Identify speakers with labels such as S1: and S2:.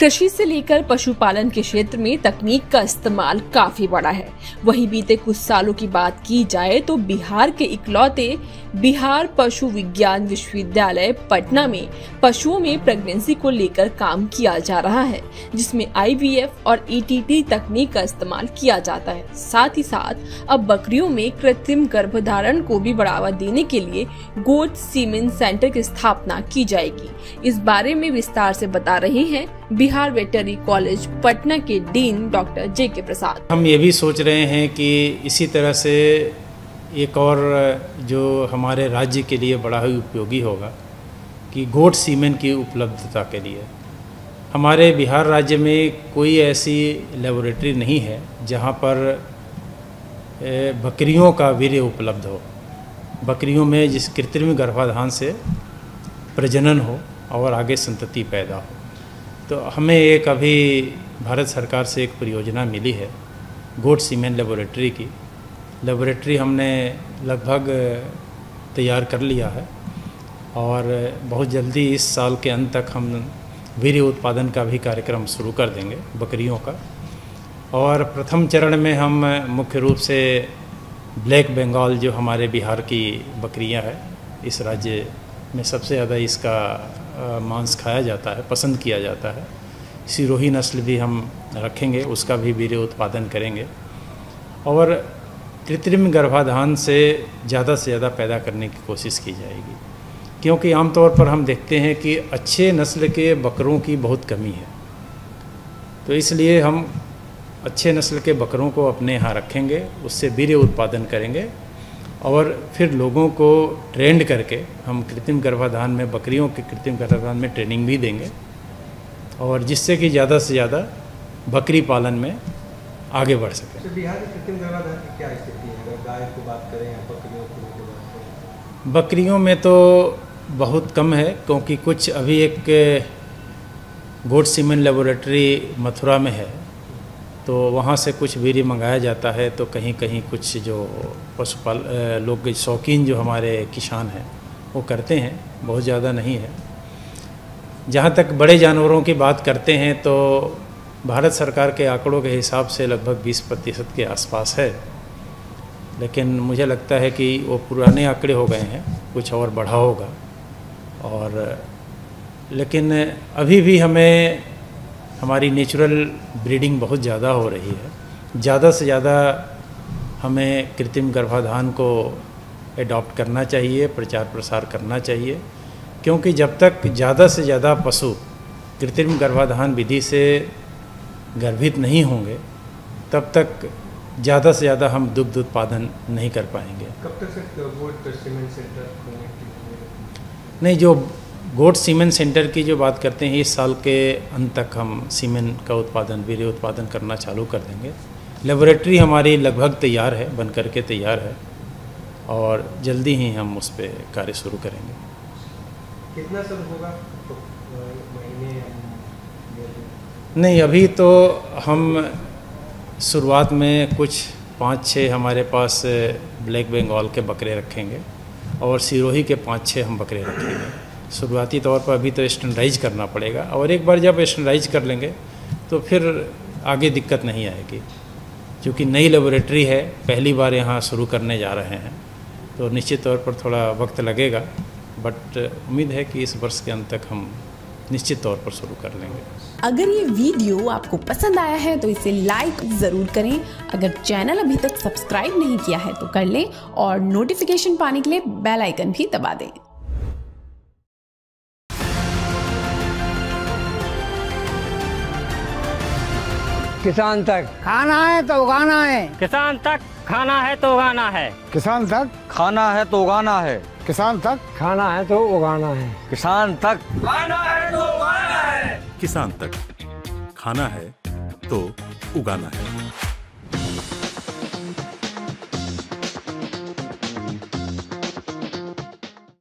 S1: कृषि से लेकर पशुपालन के क्षेत्र में तकनीक का इस्तेमाल काफी बड़ा है। वहीं बीते कुछ सालों की बात की जाए तो बिहार के इकलौते बिहार पशु विज्ञान विश्वविद्यालय पटना में पशुओं में प्रेगनेंसी को लेकर काम किया जा रहा है, जिसमें IVF और ETT तकनीक का इस्तेमाल किया जाता है। साथ ही साथ अब बकरियों में कृत्रिम गर्भधारण को भी बढ़ावा देने के लिए गोट सीमेन सेंटर की स्थापना की जाएगी। इस बारे में विस्तार से बता रहे हैं बिहार वेटरनरी कॉलेज पटना के डीन डॉक्टर JK प्रसाद।
S2: हम ये भी सोच रहे हैं कि इसी तरह से एक और जो हमारे राज्य के लिए बड़ा ही उपयोगी होगा कि गोट सीमेन की उपलब्धता के लिए हमारे बिहार राज्य में कोई ऐसी लेबोरेटरी नहीं है जहां पर बकरियों का वीर्य उपलब्ध हो, बकरियों में जिस कृत्रिम गर्भाधान से प्रजनन हो और आगे संतति पैदा हो। तो हमें एक अभी भारत सरकार से एक परियोजना मिली है गोट सीमेन लेबोरेटरी की। लेबोरेटरी हमने लगभग तैयार कर लिया है और बहुत जल्दी इस साल के अंत तक हम वीर्य उत्पादन का भी कार्यक्रम शुरू कर देंगे बकरियों का। और प्रथम चरण में हम मुख्य रूप से ब्लैक बंगाल जो हमारे बिहार की बकरियां हैं, इस राज्य में सबसे ज़्यादा इसका मांस खाया जाता है, पसंद किया जाता है। सिरोही नस्ल भी हम रखेंगे, उसका भी वीर्य उत्पादन करेंगे और कृत्रिम गर्भाधान से ज़्यादा पैदा करने की कोशिश की जाएगी, क्योंकि आमतौर पर हम देखते हैं कि अच्छे नस्ल के बकरों की बहुत कमी है। तो इसलिए हम अच्छे नस्ल के बकरों को अपने यहाँ रखेंगे, उससे वीर्य उत्पादन करेंगे और फिर लोगों को ट्रेंड करके हम कृत्रिम गर्भाधान में, बकरियों के कृत्रिम गर्भाधान में ट्रेनिंग भी देंगे और जिससे कि ज़्यादा से ज़्यादा बकरी पालन में आगे बढ़ सके।
S3: तो बिहार में कृत्रिम गर्भाधान की क्या स्थिति है, अगर गाय की बात करें या बकरियों की बात करें?
S2: बकरियों में तो बहुत कम है, क्योंकि कुछ अभी एक गोट सीमेन लेबोरेटरी मथुरा में है, तो वहाँ से कुछ वीर्य मंगाया जाता है। तो कहीं कहीं कुछ जो पशुपाल लोग शौकीन जो हमारे किसान हैं वो करते हैं, बहुत ज़्यादा नहीं है। जहाँ तक बड़े जानवरों की बात करते हैं तो भारत सरकार के आंकड़ों के हिसाब से लगभग 20% के आसपास है, लेकिन मुझे लगता है कि वो पुराने आंकड़े हो गए हैं, कुछ और बढ़ा होगा। और लेकिन अभी भी हमें हमारी नेचुरल ब्रीडिंग बहुत ज़्यादा हो रही है। ज़्यादा से ज़्यादा हमें कृत्रिम गर्भाधान को एडॉप्ट करना चाहिए, प्रचार प्रसार करना चाहिए, क्योंकि जब तक ज़्यादा से ज़्यादा पशु कृत्रिम गर्भाधान विधि से गर्भित नहीं होंगे तब तक ज़्यादा से ज़्यादा हम दुग्ध उत्पादन नहीं कर पाएंगे।
S3: कब तक से गोट सीमेन सेंटर खोलने की?
S2: नहीं, जो गोट सीमेन सेंटर की जो बात करते हैं, इस साल के अंत तक हम सीमेन का उत्पादन, वीर्य उत्पादन करना चालू कर देंगे। लेबोरेटरी हमारी लगभग तैयार है, बन करके तैयार है और जल्दी ही हम उस पर कार्य शुरू करेंगे।
S3: कितना सब होगा तो महीने?
S2: नहीं, अभी तो हम शुरुआत में कुछ 5-6 हमारे पास ब्लैक बंगाल के बकरे रखेंगे और सिरोही के 5-6 हम बकरे रखेंगे। शुरुआती तौर पर अभी तो स्टैंडर्डाइज करना पड़ेगा और एक बार जब स्टैंडर्डाइज कर लेंगे तो फिर आगे दिक्कत नहीं आएगी। क्योंकि नई लेबोरेटरी है, पहली बार यहाँ शुरू करने जा रहे हैं, तो निश्चित तौर पर थोड़ा वक्त लगेगा, बट उम्मीद है कि इस वर्ष के अंत तक हम निश्चित तौर पर शुरू कर लेंगे।
S1: अगर ये वीडियो आपको पसंद आया है तो इसे लाइक जरूर करें। अगर चैनल अभी तक सब्सक्राइब नहीं किया है तो कर लें और नोटिफिकेशन पाने के लिए बेल आइकन भी दबा दें।
S4: किसान तक खाना है तो उगाना है,
S5: किसान तक खाना है तो उगाना है,
S4: किसान तक
S5: खाना है तो उगाना है,
S4: किसान तक खाना है तो उगाना है,
S5: किसान तक
S6: खाना है तो उगाना है,
S7: किसान तक खाना है तो उगाना है।